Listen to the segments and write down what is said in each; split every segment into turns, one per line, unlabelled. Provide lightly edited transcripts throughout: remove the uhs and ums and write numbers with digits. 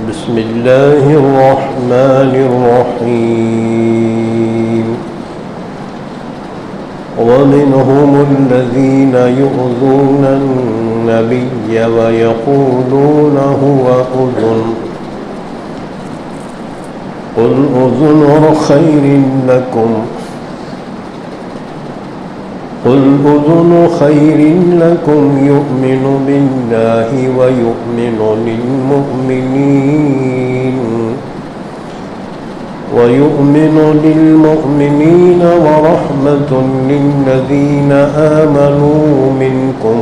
بسم الله الرحمن الرحيم ومنهم الذين يؤذون النبي ويقولون هو أذن قل أذن خير لكم يؤمن بالله ويؤمن للمؤمنين ورحمة للذين آمنوا منكم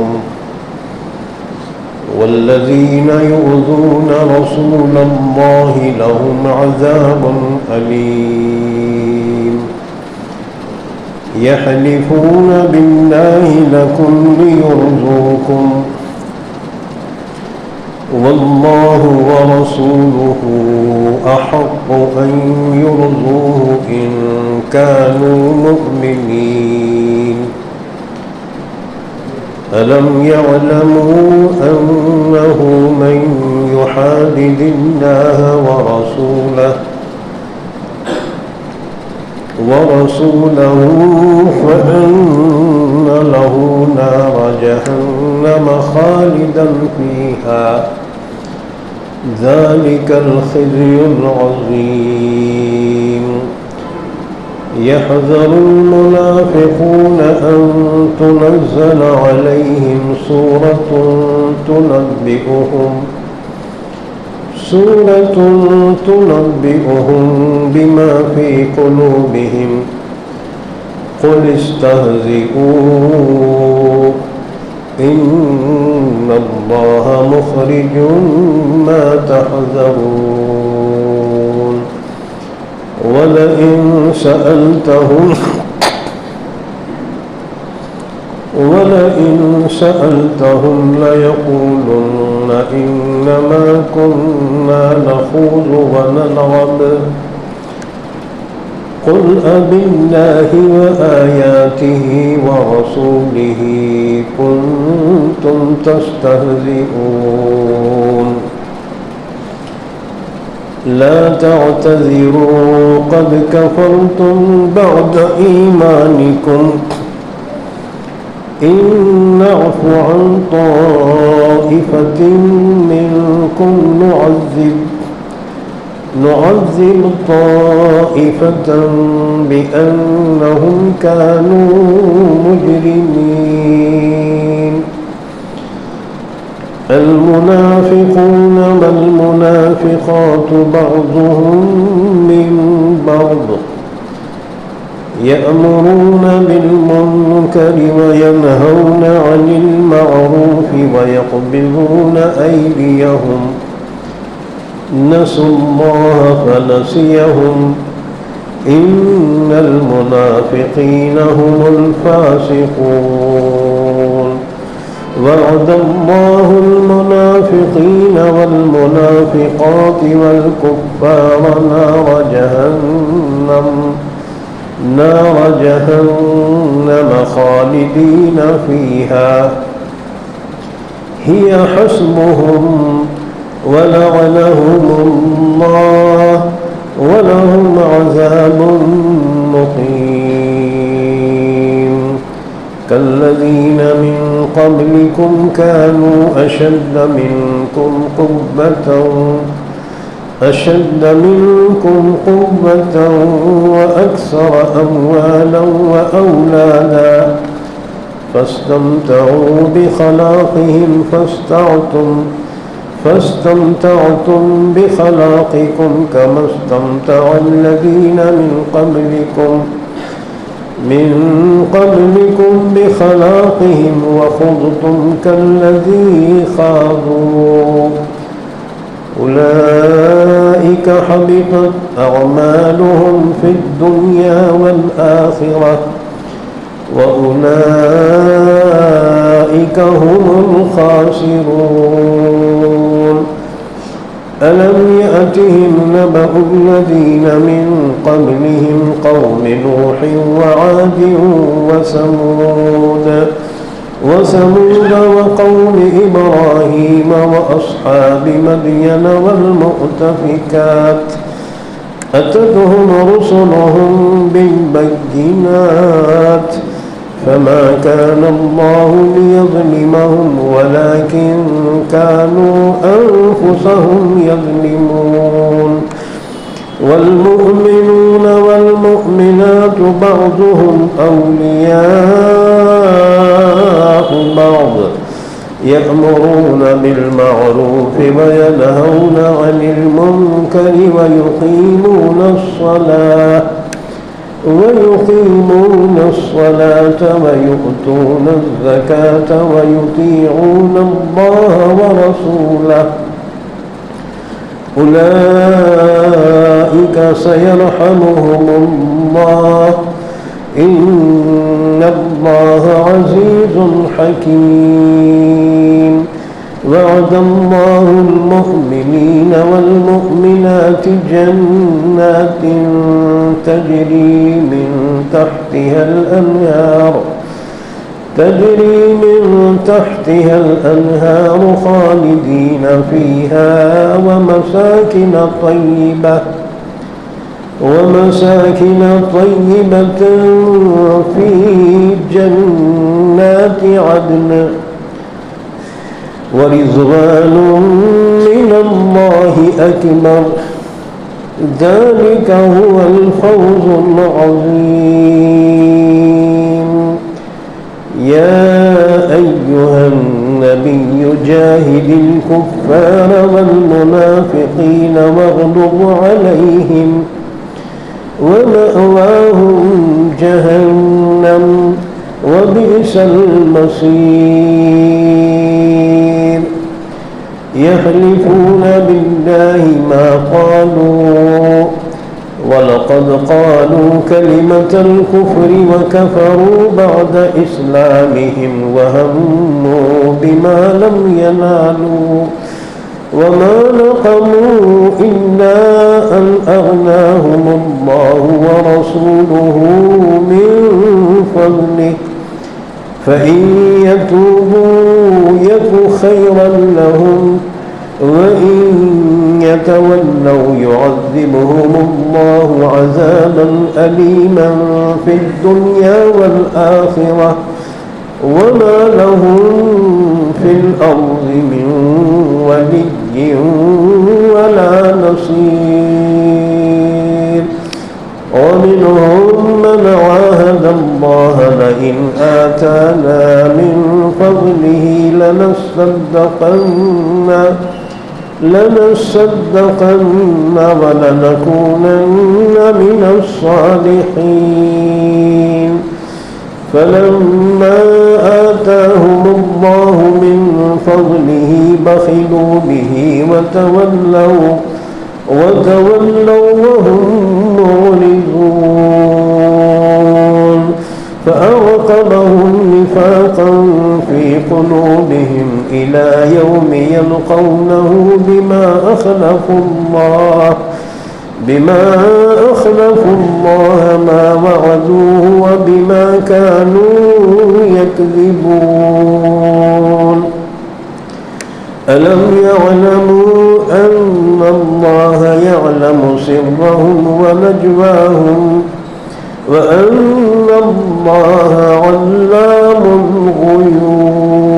والذين يؤذون رسول الله لهم عذاب أليم يحلفون بالله لكم ليرضوكم والله ورسوله أحق أن يرضوه إن كانوا مؤمنين ألم يعلموا أنه من يحادد الله ورسوله فإن له نار جهنم خالدا فيها ذلك الخزي العظيم يحذر المنافقون أن تنزل عليهم سورة تنبئهم بما في قلوبهم قل استهزئوا إن الله مخرج ما تحذرون ولئن سألتهم ليقولن إنما كنا نخوض ونلعب قل أبالله وآياته ورسوله كنتم تستهزئون لا تعتذروا قد كفرتم بعد إيمانكم إن نعف عن طائفة منكم نعذب طائفة بأنهم كانوا مجرمين المنافقون والمنافقات بعضهم من بعض يأمرون بالمنكر وينهون عن المعروف ويقبضون أيديهم نسوا الله فنسيهم إن المنافقين هم الفاسقون وعد الله المنافقين والمنافقات والكفار نار جهنم خالدين فيها هي حسبهم ولعنهم الله ولهم عذاب مقيم كالذين من قبلكم كانوا أشد منكم قوة وأكثر أموالا وأولادا فاستمتعوا بخلاقكم كما استمتع الذين من قبلكم بخلاقهم وخضتم كالذي خاضوا أولئك حبطت أعمالهم في الدنيا والآخرة وأولئك هم الخاسرون ألم يأتهم نبأ الذين من قبلهم قوم نوح وعاد وثمود وثمود وقوم إبراهيم وأصحاب مدين والمؤتفكات أتتهم رسلهم بالبينات فما كان الله ليظلمهم ولكن كانوا أنفسهم يظلمون والمؤمنون والمؤمنات بعضهم أولياء بعض يأمرون بالمعروف وينهون عن المنكر ويقيمون الصلاة ويؤتون الزكاة ويطيعون الله ورسوله أولئك سيرحمهم الله إن الله عزيز حكيم وعد الله المؤمنين والمؤمنات جنات تجري من تحتها الأنهار خالدين فيها ومساكن طيبة في جنات عدن ورضوان من الله أكبر ذلك هو الفوز العظيم يا أيها النبي جاهد الكفار والمنافقين واغلظ عليهم ومأواهم جهنم وبئس المصير يحلفون بالله ما قالوا ولقد قالوا كلمة الكفر وكفروا بعد إسلامهم وهموا بما لم ينالوا وما نقموا إلا أن أغناهم الله ورسوله من فضله فإن يتوبوا يك خيرا لهم وإن يتولوا يعذبهم الله عذابا أليما في الدنيا والآخرة وما لهم في الأرض من ولي ولا نصير ومنهم من عاهد الله لئن آتانا من فضله لنصدقن ولنكونن من الصالحين فلما آتاهم الله من فضله بخلوا به وتولوا وهم معرضون فأعقبهم نفاقا في قلوبهم إلى يوم يلقونه بما أخلفوا الله ما وعدوه وبما كانوا يكذبون ألم يعلموا أن الله يعلم سرهم ونجواهم وأن الله علام الغيوب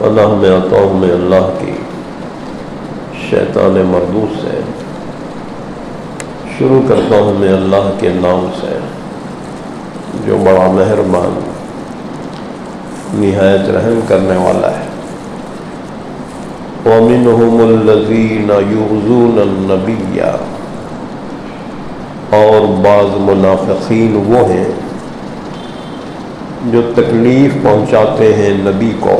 اللہ میں آتا ہوں میں اللہ کی شیطان مردود سے شروع کرتا ہوں میں اللہ کے نام سے جو بڑا مہربان نہایت رحم کرنے والا ہے وَمِنْهُمُ الَّذِينَ يُؤْذُونَ النَّبِيَّ اور بعض منافقین وہ ہیں جو تکلیف پہنچاتے ہیں نبی کو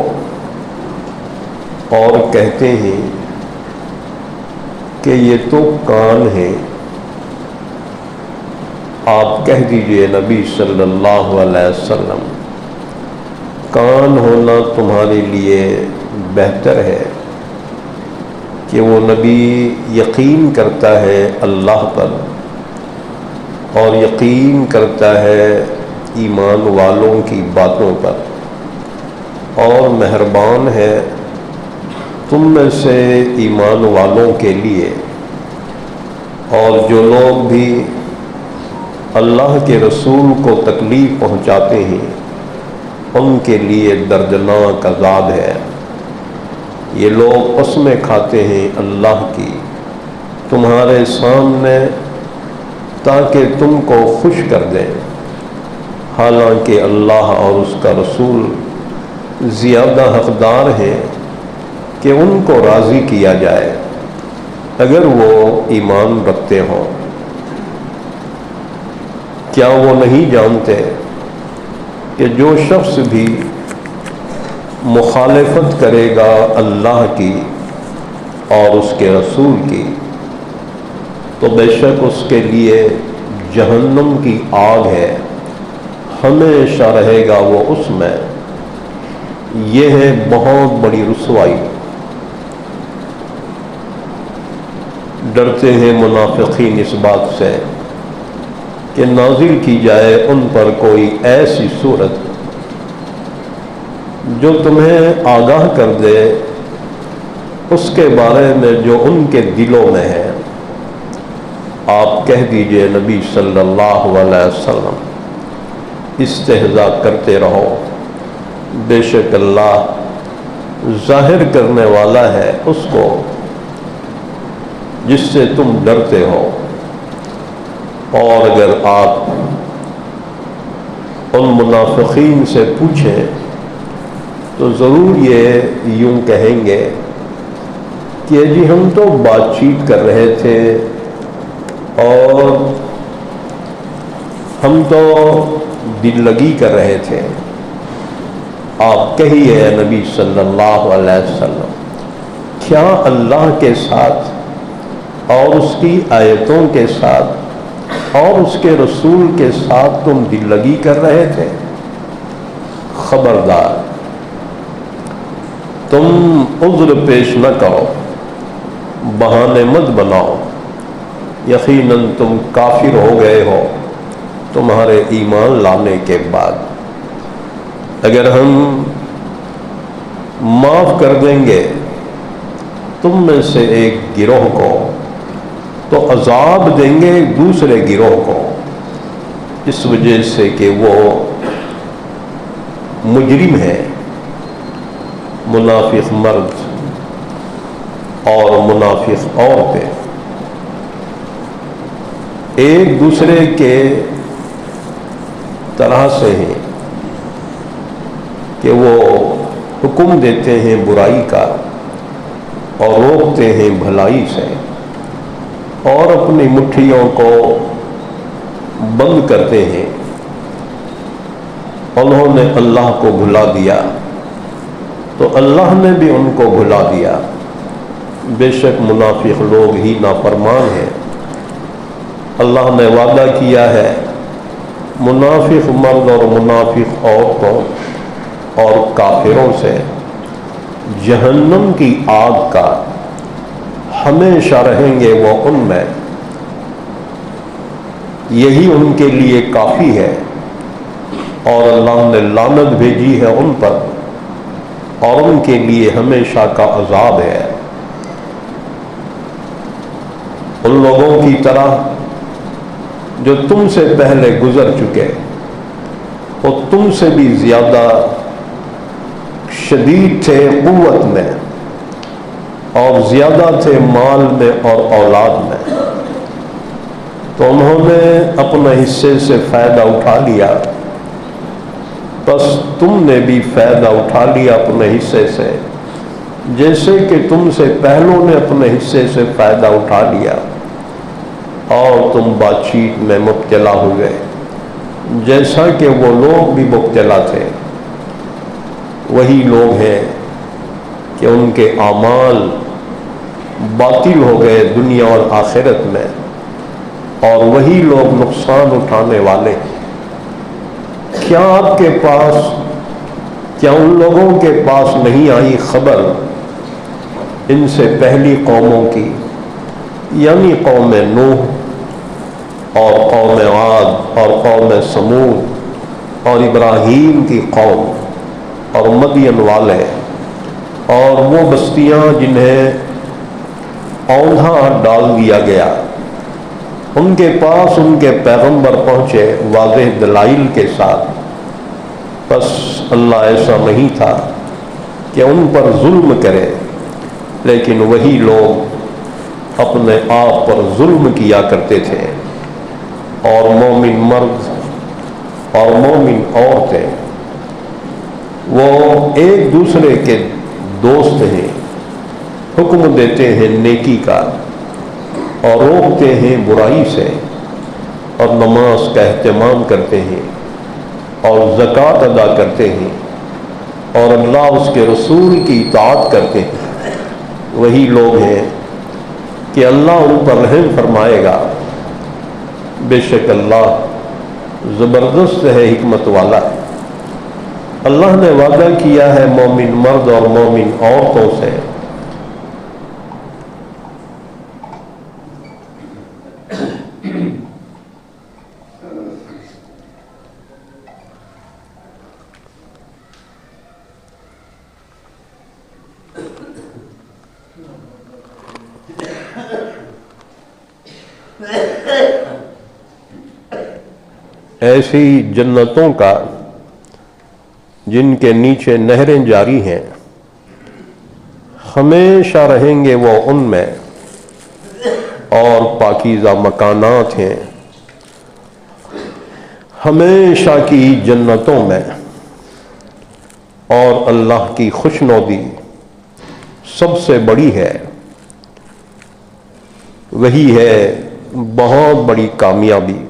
اور کہتے ہیں کہ یہ تو کان ہے آپ کہہ دیجئے نبی صلی اللہ علیہ وسلم کان ہونا تمہارے لیے بہتر ہے کہ وہ نبی یقین کرتا ہے اللہ پر اور یقین کرتا ہے ایمان والوں کی باتوں پر، اور مہربان ہے تم میں سے ایمان والوں کے لیے، اور جو لوگ بھی اللہ کے رسول کو تکلیف پہنچاتے ہیں ان کے لیے دردناک عذاب ہے۔ یہ لوگ قسمیں کھاتے ہیں اللہ کی تمہارے سامنے تاکہ تم کو خوش کر دیں، حالانکہ اللہ اور اس کا رسول زیادہ حقدار ہیں کہ ان کو راضی کیا جائے اگر وہ ایمان رکھتے ہوں۔ کیا وہ نہیں جانتے کہ جو شخص بھی مخالفت کرے گا اللہ کی اور اس کے رسول کی تو بے شک اس کے لیے جہنم کی آگ ہے، ہمیشہ رہے گا وہ اس میں، یہ ہے بہت بڑی رسوائی۔ ڈرتے ہیں منافقین اس بات سے کہ نازل کی جائے ان پر کوئی ایسی صورت جو تمہیں آگاہ کر دے اس کے بارے میں جو ان کے دلوں میں ہے۔ آپ کہہ دیجئے نبی صلی اللہ علیہ وسلم استہزاء کرتے رہو، بے شک اللہ ظاہر کرنے والا ہے اس کو جس سے تم ڈرتے ہو۔ اور اگر آپ ان منافقین سے پوچھیں تو ضرور یہ یوں کہیں گے کہ جی ہم تو بات چیت کر رہے تھے اور ہم تو دل لگی کر رہے تھے۔ آپ کہیے نبی صلی اللہ علیہ وسلم، کیا اللہ کے ساتھ اور اس کی آیتوں کے ساتھ اور اس کے رسول کے ساتھ تم دل لگی کر رہے تھے؟ خبردار، تم عذر پیش نہ کرو، بہانے مت بناؤ، یقیناً تم کافر ہو گئے ہو تمہارے ایمان لانے کے بعد۔ اگر ہم معاف کر دیں گے تم میں سے ایک گروہ کو تو عذاب دیں گے دوسرے گروہ کو، اس وجہ سے کہ وہ مجرم ہے۔ منافق مرد اور منافق عورتیں ایک دوسرے کے طرح سے ہیں کہ وہ حکم دیتے ہیں برائی کا اور روکتے ہیں بھلائی سے، اور اپنی مٹھیوں کو بند کرتے ہیں۔ انہوں نے اللہ کو بھلا دیا تو اللہ نے بھی ان کو بھلا دیا۔ بے شک منافق لوگ ہی نافرمان ہیں۔ اللہ نے وعدہ کیا ہے منافق مرد اور منافق عورتوں اور کافروں سے جہنم کی آگ کا، ہمیشہ رہیں گے وہ ان میں، یہی ان کے لیے کافی ہے۔ اور اللہ نے لعنت بھیجی ہے ان پر اور ان کے لیے ہمیشہ کا عذاب ہے۔ ان لوگوں کی طرح جو تم سے پہلے گزر چکے، وہ تم سے بھی زیادہ شدید تھے قوت میں اور زیادہ تھے مال میں اور اولاد میں، تو انہوں نے اپنے حصے سے فائدہ اٹھا لیا، بس تم نے بھی فائدہ اٹھا لیا اپنے حصے سے، جیسے کہ تم سے پہلوں نے اپنے حصے سے فائدہ اٹھا لیا، اور تم بات چیت میں مبتلا ہوئے جیسا کہ وہ لوگ بھی مبتلا تھے۔ وہی لوگ ہیں کہ ان کے اعمال باطل ہو گئے دنیا اور آخرت میں، اور وہی لوگ نقصان اٹھانے والے ہیں۔ کیا آپ کے پاس، کیا ان لوگوں کے پاس نہیں آئی خبر ان سے پہلی قوموں کی، یعنی قوم نوح اور قوم عاد اور قوم سمود اور ابراہیم کی قوم اور مدین والے اور وہ بستیاں جنہیں اوندھا ڈال دیا گیا، ان کے پاس ان کے پیغمبر پہنچے واضح دلائل کے ساتھ، بس اللہ ایسا نہیں تھا کہ ان پر ظلم کرے، لیکن وہی لوگ اپنے آپ پر ظلم کیا کرتے تھے۔ اور مومن مرد اور مومن عورتیں وہ ایک دوسرے کے دوست ہیں، حکم دیتے ہیں نیکی کا اور روکتے ہیں برائی سے، اور نماز کا اہتمام کرتے ہیں اور زکوٰۃ ادا کرتے ہیں اور اللہ اس کے رسول کی اطاعت کرتے ہیں۔ وہی لوگ ہیں کہ اللہ ان پر رحم فرمائے گا، بے شک اللہ زبردست ہے، حکمت والا ہے۔ اللہ نے وعدہ کیا ہے مومن مرد اور مومن عورتوں سے ایسی جنتوں کا جن کے نیچے نہریں جاری ہیں، ہمیشہ رہیں گے وہ ان میں، اور پاکیزہ مکانات ہیں ہمیشہ کی جنتوں میں، اور اللہ کی خوشنودی سب سے بڑی ہے، وہی ہے بہت بڑی کامیابی۔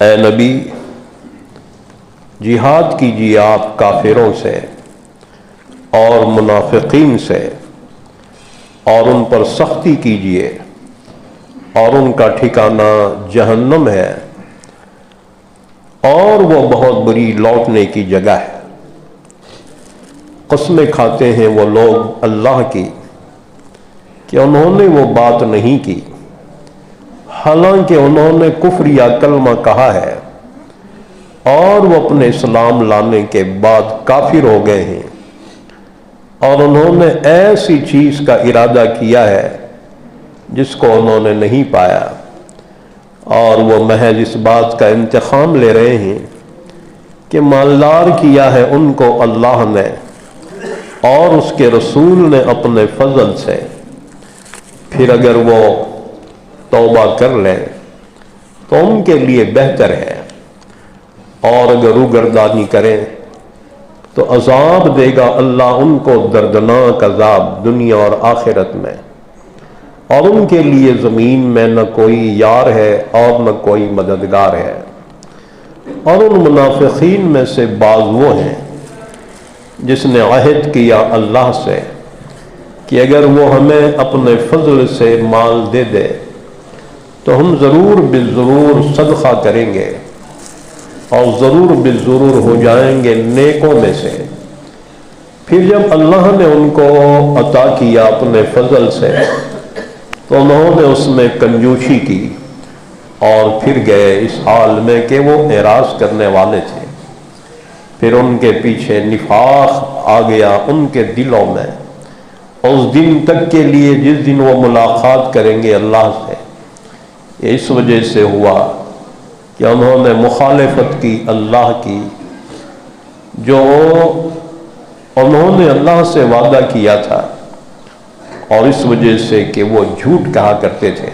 اے نبی، جہاد کیجیے آپ کافروں سے اور منافقین سے، اور ان پر سختی کیجیے، اور ان کا ٹھکانہ جہنم ہے، اور وہ بہت بری لوٹنے کی جگہ ہے۔ قسمیں کھاتے ہیں وہ لوگ اللہ کی کہ انہوں نے وہ بات نہیں کی، حالانکہ انہوں نے کفر یا کلمہ کہا ہے، اور وہ اپنے اسلام لانے کے بعد کافر ہو گئے ہیں، اور انہوں نے ایسی چیز کا ارادہ کیا ہے جس کو انہوں نے نہیں پایا، اور وہ محض اس بات کا انتقام لے رہے ہیں کہ مالدار کیا ہے ان کو اللہ نے اور اس کے رسول نے اپنے فضل سے، پھر اگر وہ توبہ کر لیں تو ان کے لیے بہتر ہے، اور اگر روگردانی کریں تو عذاب دے گا اللہ ان کو دردناک عذاب دنیا اور آخرت میں، اور ان کے لیے زمین میں نہ کوئی یار ہے اور نہ کوئی مددگار ہے۔ اور ان منافقین میں سے بعض وہ ہیں جس نے عہد کیا اللہ سے کہ اگر وہ ہمیں اپنے فضل سے مال دے دے تو ہم ضرور بالضرور صدقہ کریں گے، اور ضرور بالضرور ہو جائیں گے نیکوں میں سے۔ پھر جب اللہ نے ان کو عطا کیا اپنے فضل سے تو انہوں نے اس میں کنجوسی کی، اور پھر گئے اس حال میں کہ وہ اعراض کرنے والے تھے۔ پھر ان کے پیچھے نفاق آ گیا ان کے دلوں میں، اس دن تک کے لیے جس دن وہ ملاقات کریں گے اللہ سے۔ اس وجہ سے ہوا کہ انہوں نے مخالفت کی اللہ کی، جو انہوں نے اللہ سے وعدہ کیا تھا، اور اس وجہ سے کہ وہ جھوٹ کہا کرتے تھے۔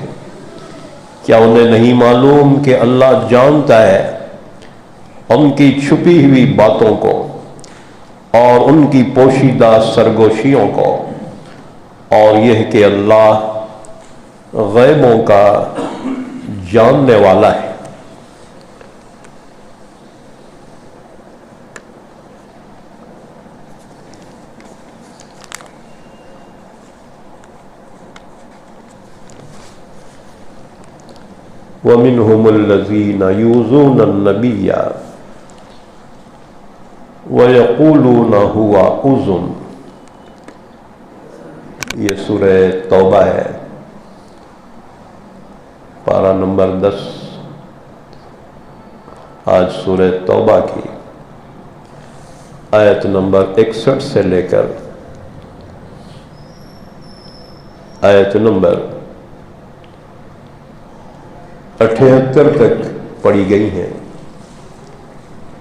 کیا انہیں نہیں معلوم کہ اللہ جانتا ہے ان کی چھپی ہوئی باتوں کو اور ان کی پوشیدہ سرگوشیوں کو، اور یہ کہ اللہ غیبوں کا جاننے والا ہے۔ وَمِنْهُمُ الَّذِينَ يُؤْذُونَ النَّبِيَّ وَيَقُولُونَ هُوَ أُذُنٌ، یہ سورہ توبہ ہے۔ پارہ نمبر 10، آج سورہ توبہ کی آیت نمبر 61 سے لے کر آیت نمبر 78 تک پڑھی گئی ہیں۔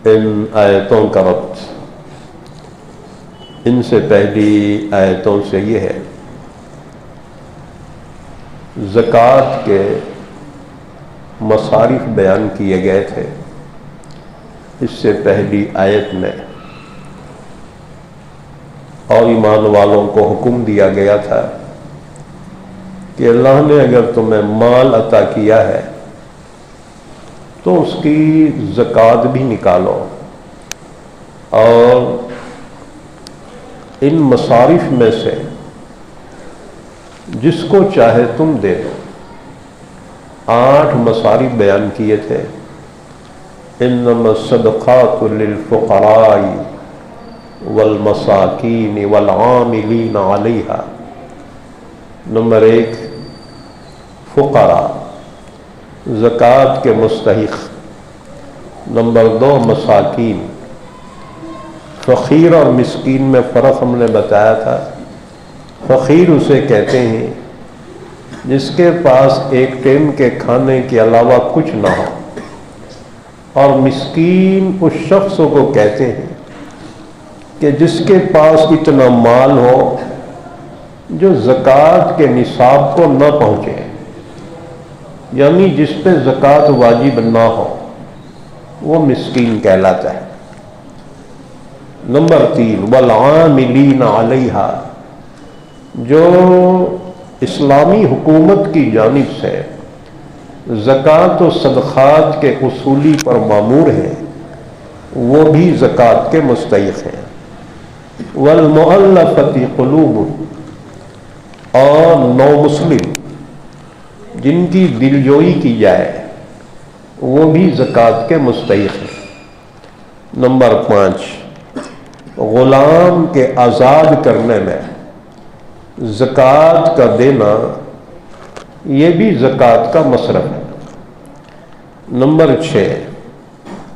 ان آیتوں کا ربط ان سے پہلی آیتوں سے یہ ہے، زکوٰۃ کے مصارف بیان کیے گئے تھے اس سے پہلی آیت میں، اور ایمان والوں کو حکم دیا گیا تھا کہ اللہ نے اگر تمہیں مال عطا کیا ہے تو اس کی زکوٰۃ بھی نکالو، اور ان مصارف میں سے جس کو چاہے تم دے دو۔ 8 مصارف بیان کیے تھے۔ انما الصدقات للفقراء والمساکین والعاملین علیہا۔ نمبر 1 فقراء، زکوٰۃ کے مستحق۔ نمبر 2 مساکین، فقیر اور مسکین میں فرق ہم نے بتایا تھا۔ فقیر اسے کہتے ہیں جس کے پاس ایک ٹائم کے کھانے کے علاوہ کچھ نہ ہو، اور مسکین اس شخص کو کہتے ہیں کہ جس کے پاس اتنا مال ہو جو زکوٰۃ کے نصاب کو نہ پہنچے، یعنی جس پہ زکوٰۃ واجب نہ ہو، وہ مسکین کہلاتا ہے۔ نمبر 3 والعاملین علیہا، جو اسلامی حکومت کی جانب سے زکوٰۃ و صدقات کے اصولی پر مامور ہیں، وہ بھی زکوٰۃ کے مستحق ہیں۔ والمؤلفۃ قلوبہم، اور نو مسلم جن کی دلجوئی کی جائے وہ بھی زکوٰۃ کے مستحق ہیں۔ نمبر 5 غلام کے آزاد کرنے میں زکوٰۃ کا دینا، یہ بھی زکوٰۃ کا مصرف ہے۔ نمبر 6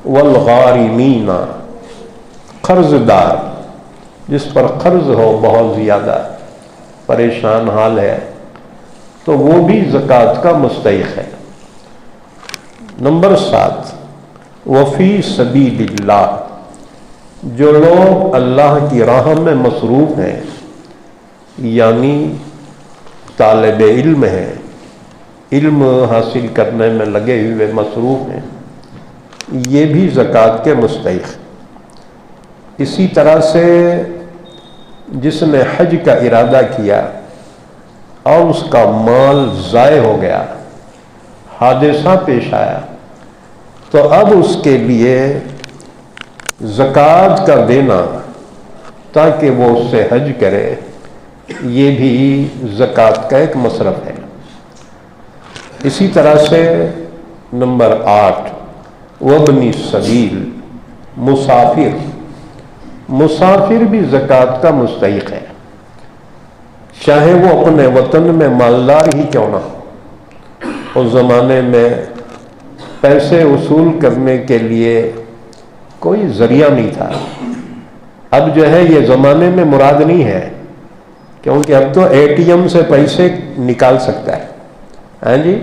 والغارمین، قرض دار جس پر قرض ہو بہت زیادہ، پریشان حال ہے، تو وہ بھی زکوٰۃ کا مستحق ہے۔ نمبر 7 وفی سبیل اللہ، جو لوگ اللہ کی راہ میں مصروف ہیں، یعنی طالب علم ہیں، علم حاصل کرنے میں لگے ہوئے مصروف ہیں، یہ بھی زکوٰۃ کے مستحق۔ اسی طرح سے جس نے حج کا ارادہ کیا اور اس کا مال ضائع ہو گیا، حادثہ پیش آیا، تو اب اس کے لیے زکوٰۃ کا دینا تاکہ وہ اس سے حج کرے، یہ بھی زکوٰۃ کا ایک مصرف ہے۔ اسی طرح سے نمبر 8 وابن السبیل، مسافر، مسافر بھی زکوٰۃ کا مستحق ہے، چاہے وہ اپنے وطن میں مالدار ہی کیوں نہ ہو۔ اس زمانے میں پیسے وصول کرنے کے لیے کوئی ذریعہ نہیں تھا۔ اب جو ہے یہ زمانے میں مراد نہیں ہے، کیونکہ اب تو اے ٹی ایم سے پیسے نکال سکتا ہے، ہاں جی،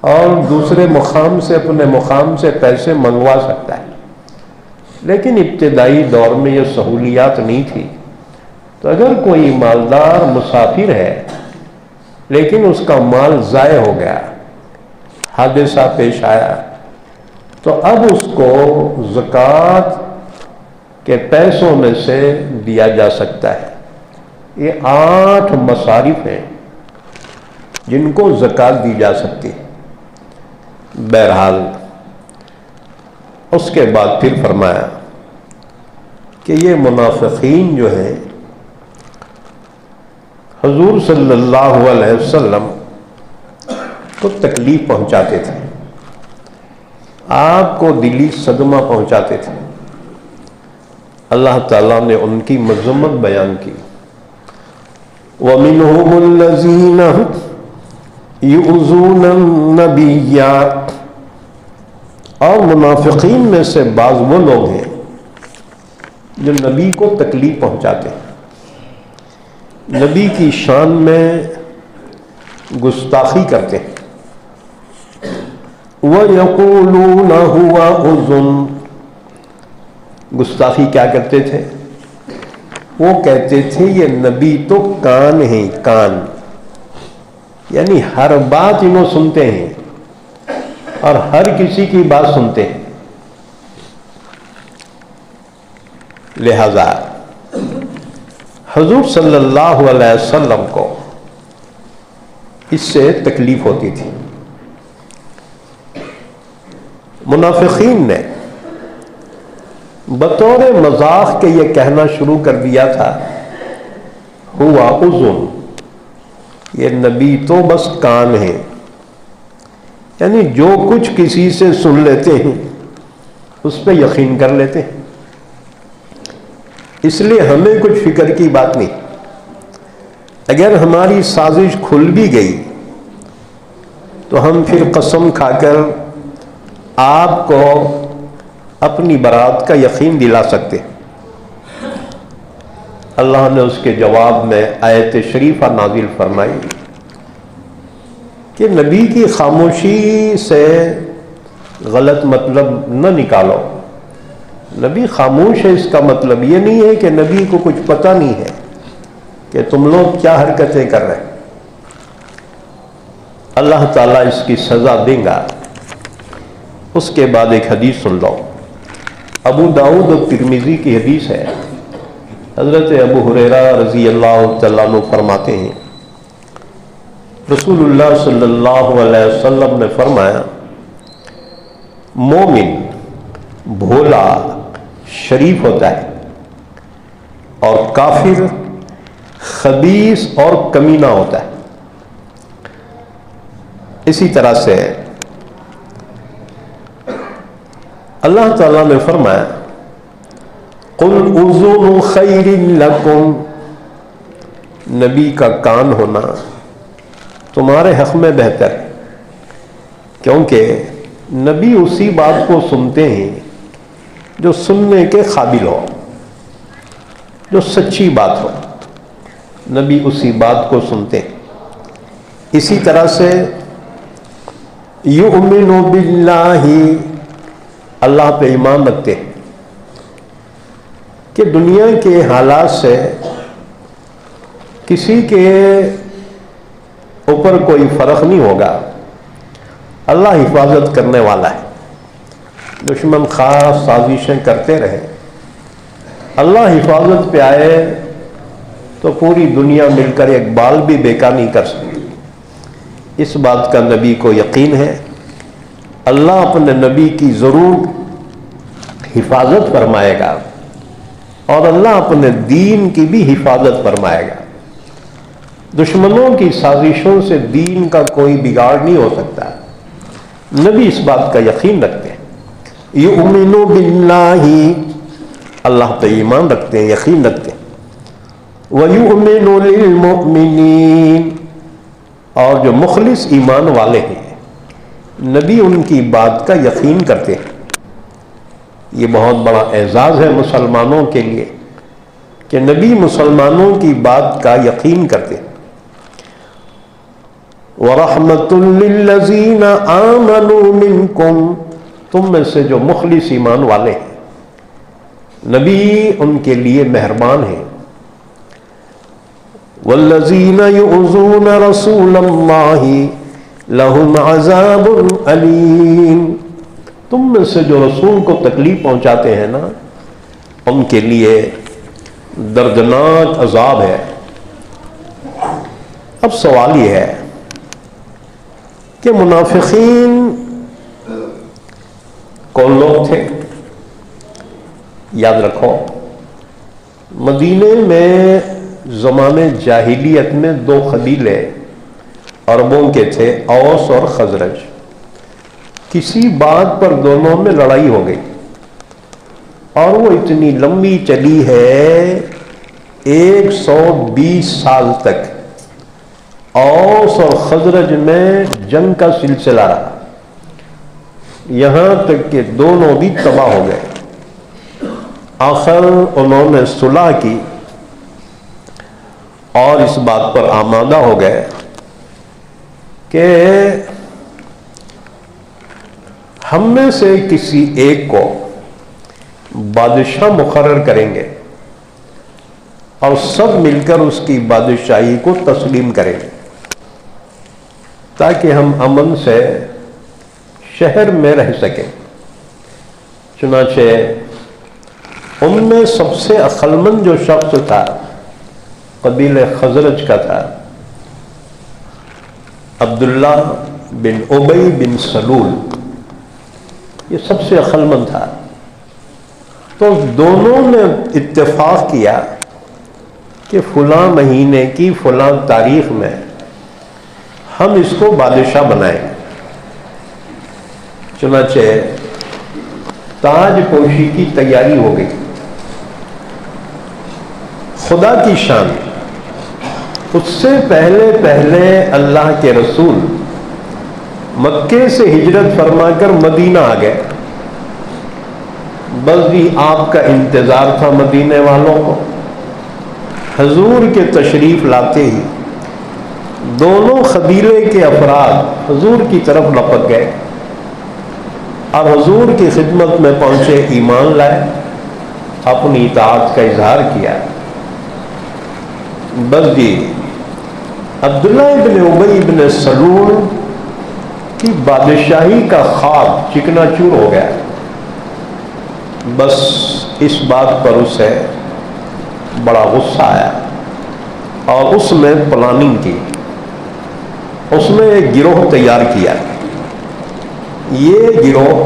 اور دوسرے مقام سے اپنے مقام سے پیسے منگوا سکتا ہے۔ لیکن ابتدائی دور میں یہ سہولیات نہیں تھی، تو اگر کوئی مالدار مسافر ہے لیکن اس کا مال ضائع ہو گیا، حادثہ پیش آیا، تو اب اس کو زکوٰۃ کے پیسوں میں سے دیا جا سکتا ہے۔ یہ 8 مصارف ہیں جن کو زکوٰۃ دی جا سکتی ہے۔ بہرحال اس کے بعد پھر فرمایا کہ یہ منافقین جو ہیں حضور صلی اللہ علیہ وسلم کو تکلیف پہنچاتے تھے، آپ کو دلی صدمہ پہنچاتے تھے۔ اللہ تعالیٰ نے ان کی مذمت بیان کی۔ وَمِنْهُمُ الَّذِينَ یؤذون النبی، اور منافقین میں سے بعض وہ لوگ ہیں جو نبی کو تکلیف پہنچاتے ہیں، نبی کی شان میں گستاخی کرتے ہیں۔ وَيَقُولُونَ هُوَ أُذُنٌ، گستاخی کیا کرتے تھے؟ وہ کہتے تھے یہ نبی تو کان ہیں، کان، یعنی ہر بات انہوں سنتے ہیں اور ہر کسی کی بات سنتے ہیں، لہذا حضور صلی اللہ علیہ وسلم کو اس سے تکلیف ہوتی تھی۔ منافقین نے بطور مذاق کے یہ کہنا شروع کر دیا تھا ہوا اذن، یہ نبی تو بس کان ہے، یعنی جو کچھ کسی سے سن لیتے ہیں اس پہ یقین کر لیتے ہیں، اس لیے ہمیں کچھ فکر کی بات نہیں۔ اگر ہماری سازش کھل بھی گئی تو ہم پھر قسم کھا کر آپ کو اپنی برات کا یقین دلا سکتے۔ اللہ نے اس کے جواب میں آیت شریفہ نازل فرمائی کہ نبی کی خاموشی سے غلط مطلب نہ نکالو۔ نبی خاموش ہے اس کا مطلب یہ نہیں ہے کہ نبی کو کچھ پتہ نہیں ہے کہ تم لوگ کیا حرکتیں کر رہے ہیں۔ اللہ تعالیٰ اس کی سزا دیں گا۔ اس کے بعد ایک حدیث سن لو، ابو داؤد اور ترمذی کی حدیث ہے۔ حضرت ابو ہریرہ رضی اللہ تعالیٰ عنہ فرماتے ہیں رسول اللہ صلی اللہ علیہ وسلم نے فرمایا مومن بھولا شریف ہوتا ہے اور کافر خبیث اور کمینہ ہوتا ہے۔ اسی طرح سے اللہ تعالیٰ نے فرمایا قُلْ اُذُنُ خَيْرٍ لَكُمْ، نبی کا کان ہونا تمہارے حق میں بہتر ہے، کیونکہ نبی اسی بات کو سنتے ہیں جو سننے کے قابل ہو، جو سچی بات ہو، نبی اسی بات کو سنتے ہیں۔ اسی طرح سے یؤمن باللہ، اللہ پہ ایمان رکھتے ہیں کہ دنیا کے حالات سے کسی کے اوپر کوئی فرق نہیں ہوگا، اللہ حفاظت کرنے والا ہے۔ دشمن خاص سازشیں کرتے رہے، اللہ حفاظت پہ آئے تو پوری دنیا مل کر ایک بال بھی بیکار نہیں کر سکتی۔ اس بات کا نبی کو یقین ہے، اللہ اپنے نبی کی ضرور حفاظت فرمائے گا اور اللہ اپنے دین کی بھی حفاظت فرمائے گا۔ دشمنوں کی سازشوں سے دین کا کوئی بگاڑ نہیں ہو سکتا، نبی اس بات کا یقین رکھتے ہیں۔ یؤمنو باللہ، اللہ پہ ایمان رکھتے ہیں، یقین رکھتے ہیں۔ وَيُؤْمِنُ لِلْمُؤْمِنِينَ، اور جو مخلص ایمان والے ہیں نبی ان کی بات کا یقین کرتے ہیں۔ یہ بہت بڑا اعزاز ہے مسلمانوں کے لیے کہ نبی مسلمانوں کی بات کا یقین کرتے ہیں۔ وَرَحْمَةٌ لِّلَّذِينَ آمَنُوا مِنْكُمْ، تم میں سے جو مخلص ایمان والے ہیں نبی ان کے لیے مہربان ہیں۔ وَالَّذِينَ يُؤْذُونَ رَسُولَ اللَّهِ لَهُمْ عَذَابٌ أَلِيمٌ، تم میں سے جو رسول کو تکلیف پہنچاتے ہیں نا ان کے لیے دردناک عذاب ہے۔ اب سوال یہ ہے کہ منافقین کون لوگ تھے؟ یاد رکھو مدینے میں زمانے جاہلیت میں دو قبیلے عربوں کے تھے، اوس اور خزرج۔ کسی بات پر دونوں میں لڑائی ہو گئی اور وہ اتنی لمبی چلی ہے 120 سال تک، اوس اور خزرج میں جنگ کا سلسلہ رہا، یہاں تک کہ دونوں بھی تباہ ہو گئے۔ آخر انہوں نے صلح کی اور اس بات پر آمادہ ہو گئے کہ ہم میں سے کسی ایک کو بادشاہ مقرر کریں گے اور سب مل کر اس کی بادشاہی کو تسلیم کریں گے تاکہ ہم امن سے شہر میں رہ سکیں۔ چنانچہ ان میں سب سے عقلمند جو شخص تھا قبیلہ خزرج کا تھا، عبداللہ بن ابی بن سلول، یہ سب سے عقلمند تھا۔ تو دونوں نے اتفاق کیا کہ فلاں مہینے کی فلاں تاریخ میں ہم اس کو بادشاہ بنائیں گے۔ چنانچہ تاج پوشی کی تیاری ہو گئی۔ خدا کی شان، اس سے پہلے اللہ کے رسول مکے سے ہجرت فرما کر مدینہ آ گئے۔ بس بھی آپ کا انتظار تھا مدینے والوں کو۔ حضور کے تشریف لاتے ہی دونوں قبیلے کے افراد حضور کی طرف لپک گئے اور حضور کی خدمت میں پہنچے، ایمان لائے، اپنی اطاعت کا اظہار کیا۔ بس جی عبداللہ ابن ابی ابن سلول کی بادشاہی کا خواب چکنا چور ہو گیا۔ بس اس بات پر اسے بڑا غصہ آیا اور اس نے پلاننگ کی، اس نے ایک گروہ تیار کیا۔ یہ گروہ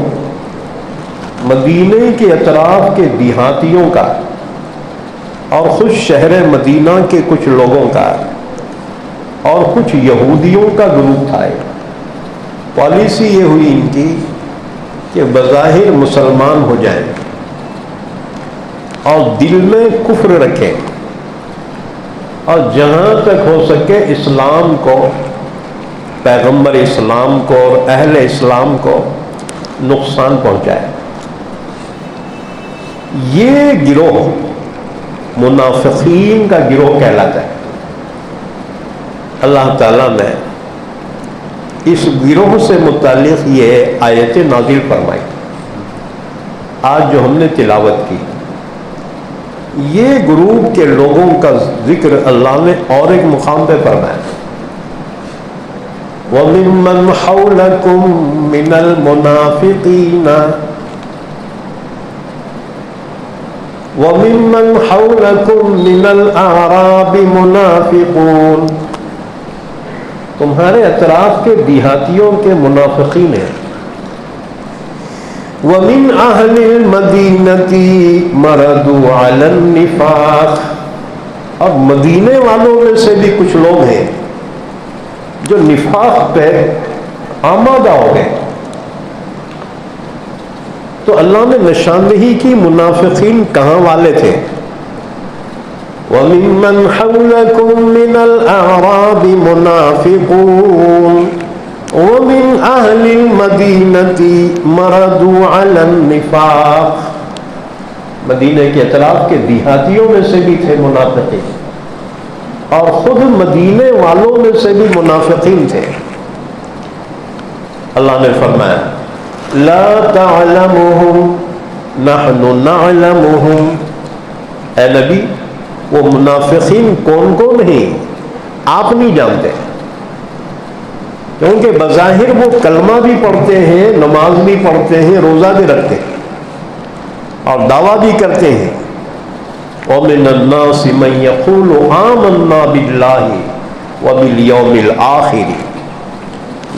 مدینے کے اطراف کے دیہاتیوں کا اور خود شہر مدینہ کے کچھ لوگوں کا اور کچھ یہودیوں کا گروپ تھا۔ پالیسی یہ ہوئی ان کی کہ بظاہر مسلمان ہو جائیں اور دل میں کفر رکھیں اور جہاں تک ہو سکے اسلام کو، پیغمبر اسلام کو اور اہل اسلام کو نقصان پہنچائے۔ یہ گروہ منافقین کا گروہ کہلاتا ہے۔ اللہ تعالیٰ نے اس گروہ سے متعلق یہ آیت نازل فرمائی آج جو ہم نے تلاوت کی۔ یہ گروہ کے لوگوں کا ذکر اللہ نے اور ایک مقام پہ فرمایا، وَمِمَّنْ حَوْلَكُمْ مِنَ الْمُنَافِقِينَ وَمِمَّنْ حَوْلَكُمْ مِنَ الْأَعْرَابِ مُنَافِقُونَ، تمہارے اطراف کے دیہاتیوں کے منافقین ہیں۔ وَمِنْ أَهْلِ الْمَدِينَةِ مَرَدُوا عَلَى النِّفَاقِ، اب مدینے والوں میں سے بھی کچھ لوگ ہیں جو نفاق پہ آمادہ ہو گئے۔ تو اللہ نے نشاندہی کی منافقین کہاں والے تھے۔ وَمِمَّنْ حَوْلَكُمْ مِنَ الْأَعْرَابِ مُنَافِقُونَ وَمِنْ أَهْلِ الْمَدِينَةِ مَرَدُوا عَلَى النِّفَاقِ، مدینہ کے اطراف کے دیہاتیوں میں سے بھی تھے منافقین اور خود مدینے والوں میں سے بھی منافقین تھے۔ اللہ نے فرمایا لا تعلمهم نحن نعلمهم، اے نبی وہ منافقین کون کون ہیں آپ نہیں جانتے، کیونکہ بظاہر وہ کلمہ بھی پڑھتے ہیں، نماز بھی پڑھتے ہیں، روزہ بھی رکھتے ہیں اور دعویٰ بھی کرتے ہیں۔ وَمِنَ النَّاسِ مَن يَقُولُ آمَنَّا بِاللَّهِ وَبِالْيَوْمِ الْآخِرِ،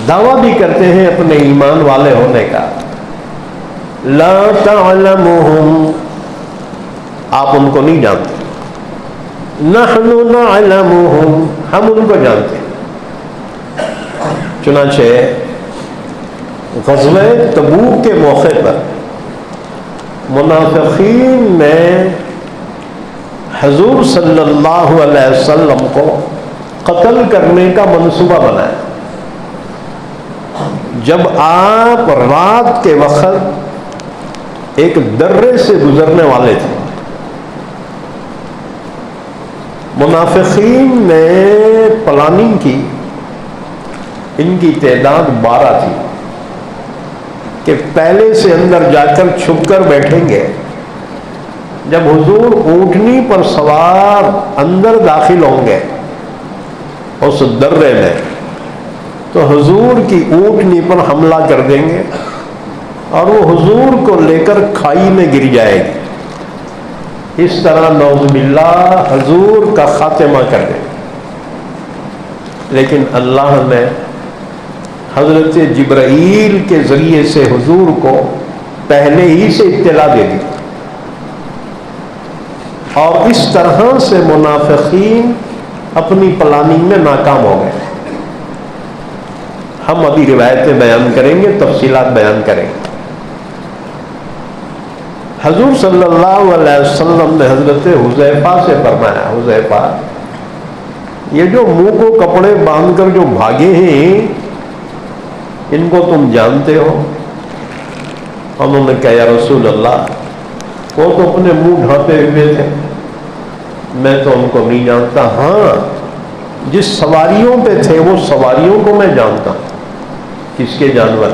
دعویٰ بھی کرتے ہیں اپنے ایمان والے ہونے کا۔ لا تعلمهم، آپ ان کو نہیں جانتے، نحن نعلمهم، ہم ان کو جانتے ہیں۔ چنانچہ غزوہ تبوک کے موقع پر منافقین نے حضور صلی اللہ علیہ وسلم کو قتل کرنے کا منصوبہ بنایا. جب آپ رات کے وقت ایک درے سے گزرنے والے تھے، منافقین نے پلاننگ کی، ان کی تعداد 12 تھی کہ پہلے سے اندر جا کر چھپ کر بیٹھیں گے. جب حضور اونٹنی پر سوار اندر داخل ہوں گے اس درے میں، تو حضور کی اونٹنی پر حملہ کر دیں گے اور وہ حضور کو لے کر کھائی میں گر جائے گی. اس طرح نعوذ باللہ حضور کا خاتمہ کر دیں. لیکن اللہ نے حضرت جبرائیل کے ذریعے سے حضور کو پہلے ہی سے اطلاع دے دی، اور اس طرح سے منافقین اپنی پلاننگ میں ناکام ہو گئے. ہم ابھی روایتیں بیان کریں گے، تفصیلات بیان کریں گے. حضور صلی اللہ علیہ وسلم نے حضرت حذیفہ سے فرمایا، حذیفہ یہ جو منہ کو کپڑے باندھ کر جو بھاگے ہیں ان کو تم جانتے ہو؟ انہوں نے کہا یا رسول اللہ وہ تو اپنے منہ ڈھانپے ہوئے تھے، میں تو ان کو نہیں جانتا. ہاں جس سواریوں پہ تھے وہ سواریوں کو میں جانتا ہوں. کس کے جانور؟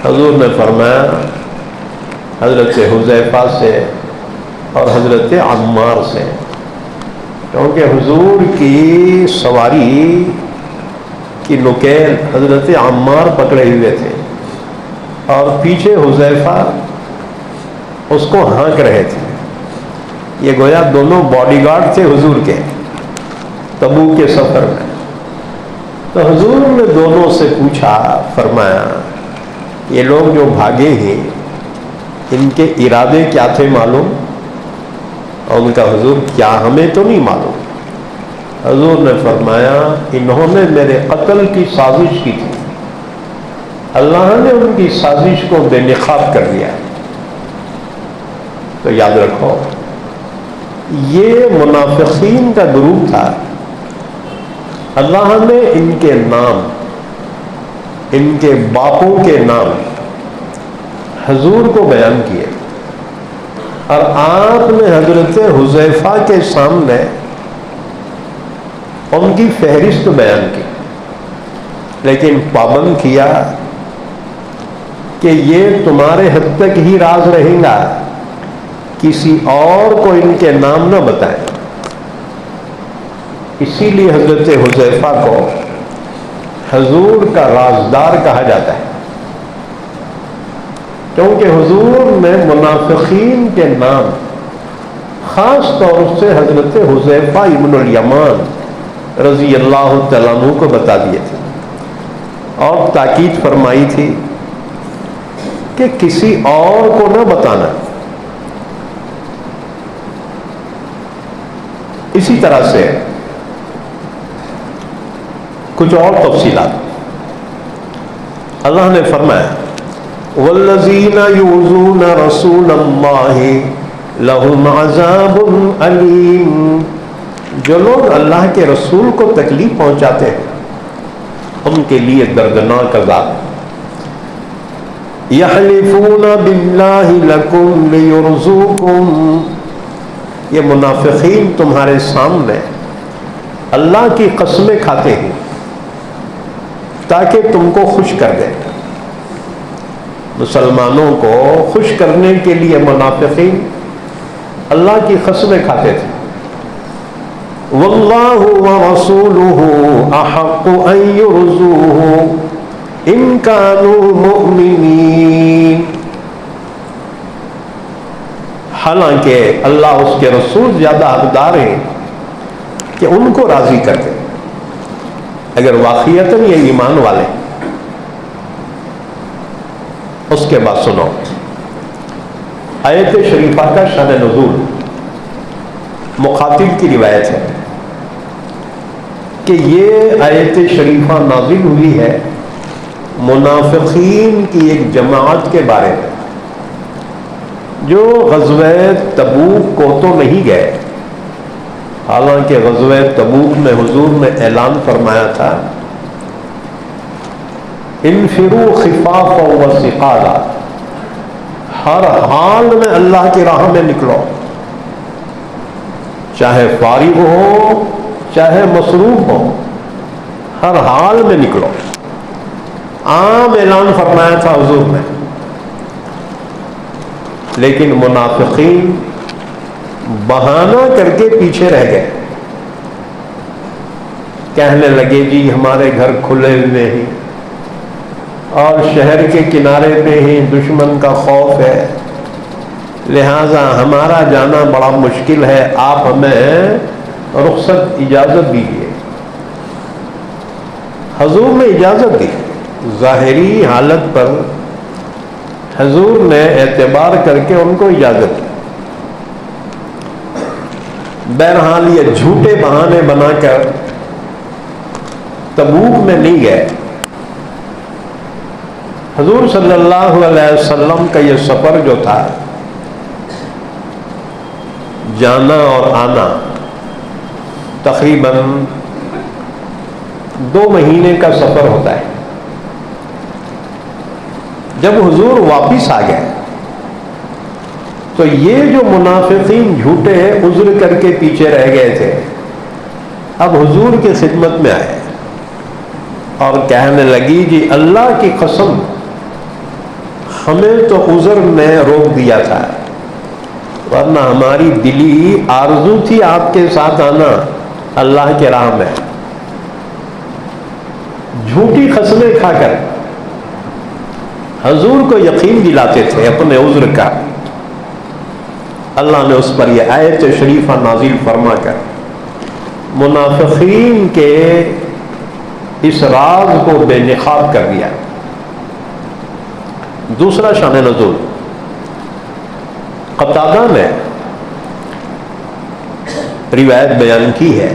حضور نے فرمایا حضرت حذیفہ سے اور حضرت عمار سے، کیونکہ حضور کی سواری کی نکیل حضرت عمار پکڑے ہوئے تھے اور پیچھے حذیفہ اس کو ہانک رہے تھے. یہ گویا دونوں باڈی گارڈ تھے حضور کے تبوک کے سفر میں. تو حضور نے دونوں سے پوچھا، فرمایا یہ لوگ جو بھاگے ہیں ان کے ارادے کیا تھے معلوم؟ اور ان کا حضور کیا ہمیں تو نہیں معلوم. حضور نے فرمایا انہوں نے میرے قتل کی سازش کی تھی، اللہ نے ان کی سازش کو بے نقاب کر دیا. تو یاد رکھو یہ منافقین کا گروہ تھا. اللہ نے ان کے نام، ان کے باپوں کے نام حضور کو بیان کیے، اور آپ نے حضرت حذیفہ کے سامنے ان کی فہرست بیان کی، لیکن پابند کیا کہ یہ تمہارے حد تک ہی راز رہے گا، کسی اور کو ان کے نام نہ بتائیں. اسی لیے حضرت حذیفہ کو حضور کا رازدار کہا جاتا ہے، کیونکہ حضور نے منافقین کے نام خاص طور سے حضرت حذیفہ ابن الیمان رضی اللہ تعالیٰ عنہ کو بتا دیے تھے، اور تاکید فرمائی تھی کہ کسی اور کو نہ بتانا. اسی طرح سے کچھ اور تفصیلات اللہ نے فرمایا والذین یؤذون رسول اللہ لہم عذاب علیم. جو لوگ اللہ کے رسول کو تکلیف پہنچاتے ہیں ان کے لیے دردناک عذاب ہے. یحلفون باللہ لکم لیرضوکم. یہ منافقین تمہارے سامنے اللہ کی قسمیں کھاتے ہیں تاکہ تم کو خوش کر دیں. مسلمانوں کو خوش کرنے کے لیے منافقین اللہ کی قسمیں کھاتے تھے. واللہ ورسولہ احق ان یرضوہ ان کانوا مؤمنین. حالانکہ اللہ اس کے رسول زیادہ حقدار ہیں کہ ان کو راضی کر دیں اگر واقعیتاً یہ ایمان والے. اس کے بعد سنو آیت شریفہ کا شان نزول. مخاطب کی روایت ہے کہ یہ آیت شریفہ نازل ہوئی ہے منافقین کی ایک جماعت کے بارے میں جو غزوہ تبوک کو تو نہیں گئے حالانکہ غزوہ تبوک میں حضور نے اعلان فرمایا تھا انفروا خفافا وثقالا، ہر حال میں اللہ کی راہ میں نکلو، چاہے فارغ ہو چاہے مصروف ہو، ہر حال میں نکلو۔ عام اعلان فرمایا تھا حضور نے، لیکن منافقین بہانہ کر کے پیچھے رہ گئے، کہنے لگے جی ہمارے گھر کھلے ہوئے ہیں اور شہر کے کنارے پہ ہی دشمن کا خوف ہے، لہذا ہمارا جانا بڑا مشکل ہے، آپ ہمیں رخصت اجازت دیجیے۔ حضور نے اجازت دی، ظاہری حالت پر حضور نے اعتبار کر کے ان کو اجازت دی۔ بہرحال یہ جھوٹے بہانے بنا کر تبوک میں نہیں گئے۔ حضور صلی اللہ علیہ وسلم کا یہ سفر جو تھا، جانا اور آنا تقریباً 2 مہینے کا سفر ہوتا ہے۔ جب حضور واپس آ گئے تو یہ جو منافقین جھوٹے عذر کر کے پیچھے رہ گئے تھے، اب حضور کی خدمت میں آئے اور کہنے لگی جی اللہ کی قسم، ہمیں تو عذر نے روک دیا تھا، ورنہ ہماری دلی آرزو تھی آپ کے ساتھ آنا اللہ کے راہ میں۔ جھوٹی قسمیں کھا کر حضور کو یقین دلاتے تھے اپنے عذر کا۔ اللہ نے اس پر یہ آیت شریفہ نازل فرما کر منافقین کے اس راز کو بے نقاب کر دیا۔ دوسرا شان نزول، قتادہ نے روایت بیان کی ہے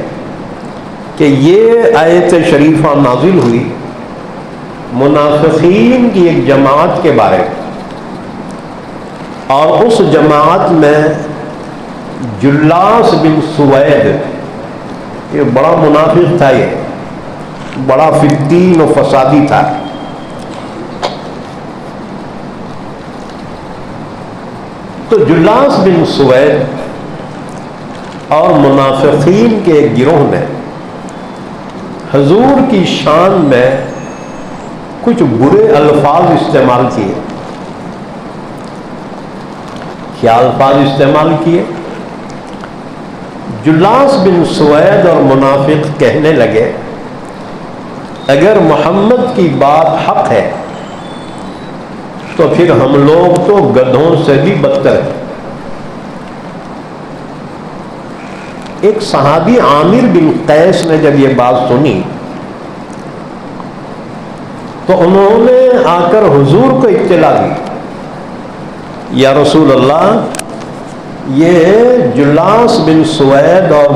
کہ یہ آیت شریفہ نازل ہوئی منافقین کی ایک جماعت کے بارے میں، اور اس جماعت میں جلاس بن سوید، یہ بڑا منافق تھا، یہ بڑا فتین و فسادی تھا۔ تو جلاس بن سوید اور منافقین کے ایک گروہ نے حضور کی شان میں کچھ برے الفاظ استعمال کیے۔ کیا الفاظ استعمال کیے؟ جلاس بن سوید اور منافق کہنے لگے اگر محمد کی بات حق ہے تو پھر ہم لوگ تو گدھوں سے بھی بدتر ہیں۔ ایک صحابی عامر بن قیس نے جب یہ بات سنی تو انہوں نے آ کر حضور کو اطلاع دی، یا رسول اللہ، یہ جلاس بن سوید اور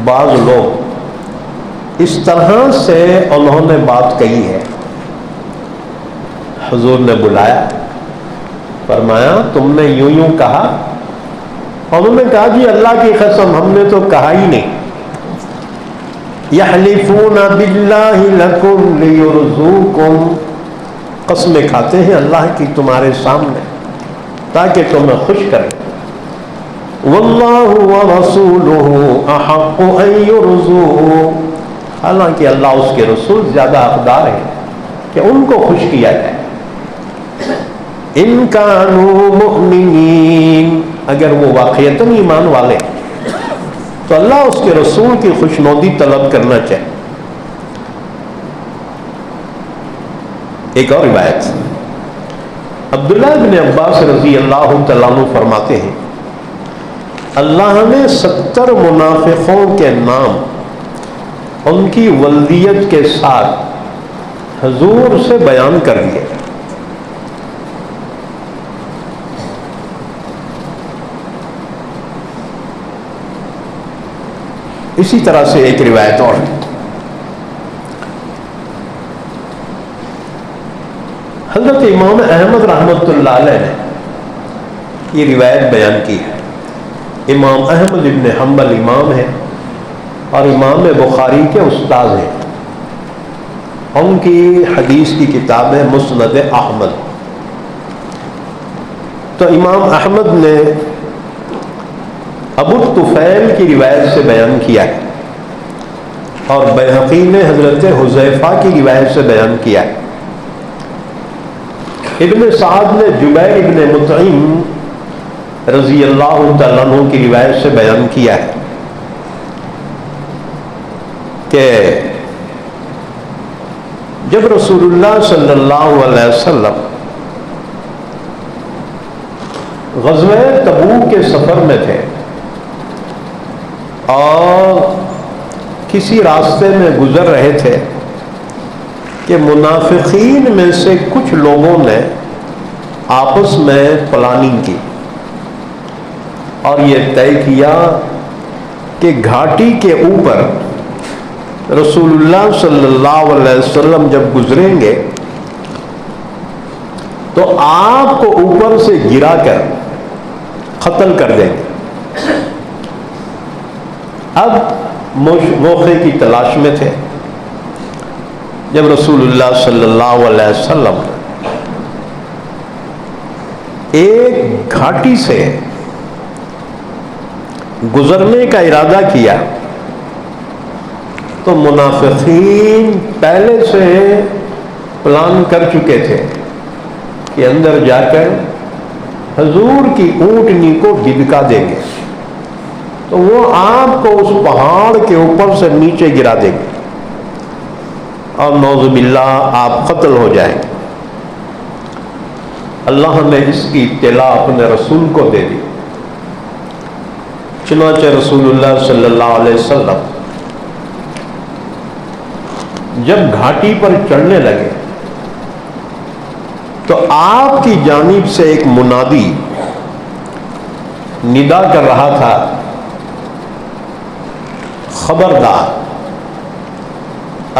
بعض لوگ اس طرح سے انہوں نے بات کہی ہے۔ حضور نے بلایا، فرمایا تم نے یوں یوں کہا؟ انہوں نے کہا جی اللہ کی قسم ہم نے تو کہا ہی نہیں۔ یحلفون باللہ لکم لیرضوکم، قسمیں کھاتے ہیں اللہ کی تمہارے سامنے تاکہ تمہیں خوش کریں۔ واللہ ورسولہ احق ان یرضوہ، حالانکہ اللہ اس کے رسول زیادہ حقدار ہیں کہ ان کو خوش کیا جائے۔ ان کانوا مؤمنین، اگر وہ واقعتاً ایمان والے تو اللہ اس کے رسول کی خوشنودی طلب کرنا چاہے۔ ایک اور روایت، عبداللہ بن عباس رضی اللہ تعالیٰ عنہ فرماتے ہیں اللہ نے 70 منافقوں کے نام ان کی ولدیت کے ساتھ حضور سے بیان کر دیے۔ اسی طرح سے ایک روایت اور، حضرت امام احمد رحمۃ اللہ علیہ نے یہ روایت بیان کی ہے۔ امام احمد ابن حنبل امام ہے، اور امام بخاری کے استاد ہیں. ان کی حدیث کی کتاب ہے مسند احمد. تو امام احمد نے ابو الطفیل کی روایت سے بیان کیا ہے اور بیہقی نے حضرت حذیفہ کی روایت سے بیان کیا ہے. ابن سعد نے جبیر ابن مطعم رضی اللہ تعالیٰ عنہ کی روایت سے بیان کیا ہے کہ جب رسول اللہ صلی اللہ علیہ وسلم غزوہ تبوک کے سفر میں تھے اور کسی راستے میں گزر رہے تھے کہ منافقین میں سے کچھ لوگوں نے آپس میں پلاننگ کی اور یہ طے کیا کہ گھاٹی کے اوپر رسول اللہ صلی اللہ علیہ وسلم جب گزریں گے تو آپ کو اوپر سے گرا کر قتل کر دیں گے. اب موقع کی تلاش میں تھے. جب رسول اللہ صلی اللہ علیہ وسلم ایک گھاٹی سے گزرنے کا ارادہ کیا تو منافقین پہلے سے پلان کر چکے تھے کہ اندر جا کر حضور کی اونٹنی کو ڈبکا دیں گے تو وہ آپ کو اس پہاڑ کے اوپر سے نیچے گرا دیں گے اور نعوذ باللہ آپ قتل ہو جائیں گے. اللہ نے اس کی اطلاع اپنے رسول کو دے دی. چنانچہ رسول اللہ صلی اللہ علیہ وسلم جب گھاٹی پر چڑھنے لگے تو آپ کی جانب سے ایک منادی ندا کر رہا تھا خبردار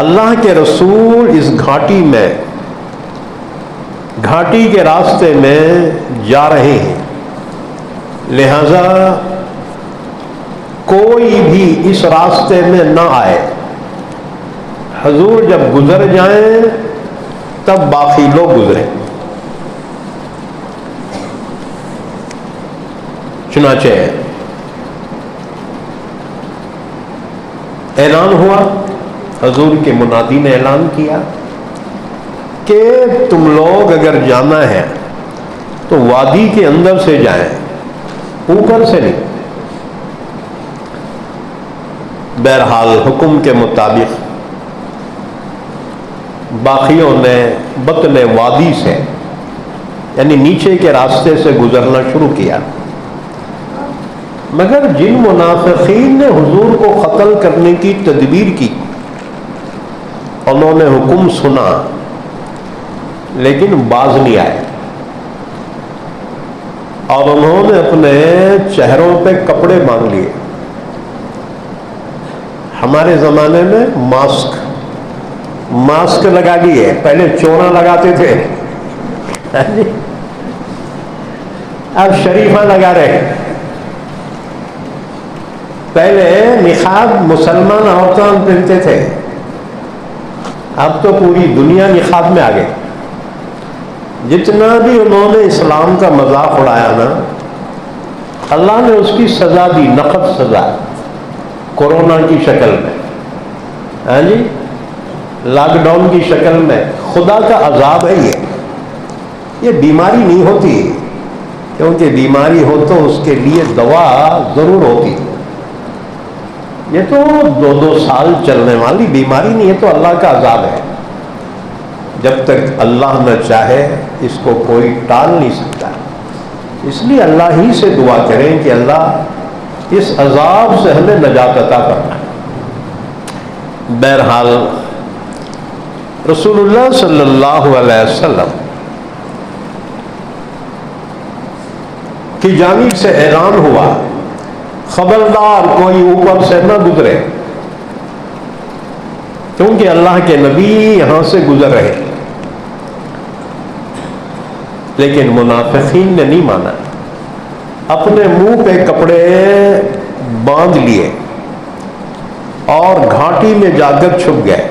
اللہ کے رسول اس گھاٹی میں گھاٹی کے راستے میں جا رہے ہیں لہذا کوئی بھی اس راستے میں نہ آئے. حضور جب گزر جائیں تب باقی لوگ گزریں. چنانچہ اعلان ہوا, حضور کے منادی نے اعلان کیا کہ تم لوگ اگر جانا ہے تو وادی کے اندر سے جائیں, اوپر سے نہیں. بہرحال حکم کے مطابق باقیوں نے بطن وادی سے یعنی نیچے کے راستے سے گزرنا شروع کیا. مگر جن منافقین نے حضور کو قتل کرنے کی تدبیر کی انہوں نے حکم سنا لیکن باز نہیں آئے اور انہوں نے اپنے چہروں پہ کپڑے باندھ لیے. ہمارے زمانے میں ماسک لگا لیے, پہلے چونا لگاتے تھے, اب شریفہ لگا رہے. پہلے نقاب مسلمان عورتیں پہنتے تھے, اب تو پوری دنیا نقاب میں آ گئی. جتنا بھی انہوں نے اسلام کا مذاق اڑایا نا, اللہ نے اس کی سزا دی, نقد سزا, کورونا کی شکل میں, ہاں جی, لاک ڈاؤن کی شکل میں. خدا کا عذاب ہے یہ بیماری نہیں ہوتی, کیونکہ بیماری ہو تو اس کے لیے دوا ضرور ہوتی. یہ تو 2 سال چلنے والی بیماری نہیں ہے, تو اللہ کا عذاب ہے. جب تک اللہ نہ چاہے اس کو کوئی ٹال نہیں سکتا. اس لیے اللہ ہی سے دعا کریں کہ اللہ اس عذاب سے ہمیں نجات عطا کرنا. بہرحال رسول اللہ صلی اللہ علیہ وسلم کی جانب سے اعلان ہوا, خبردار کوئی اوپر سے نہ گزرے, کیونکہ اللہ کے نبی یہاں سے گزر رہے. لیکن منافقین نے نہیں مانا, اپنے منہ پہ کپڑے باندھ لیے اور گھاٹی میں جا کر چھپ گئے.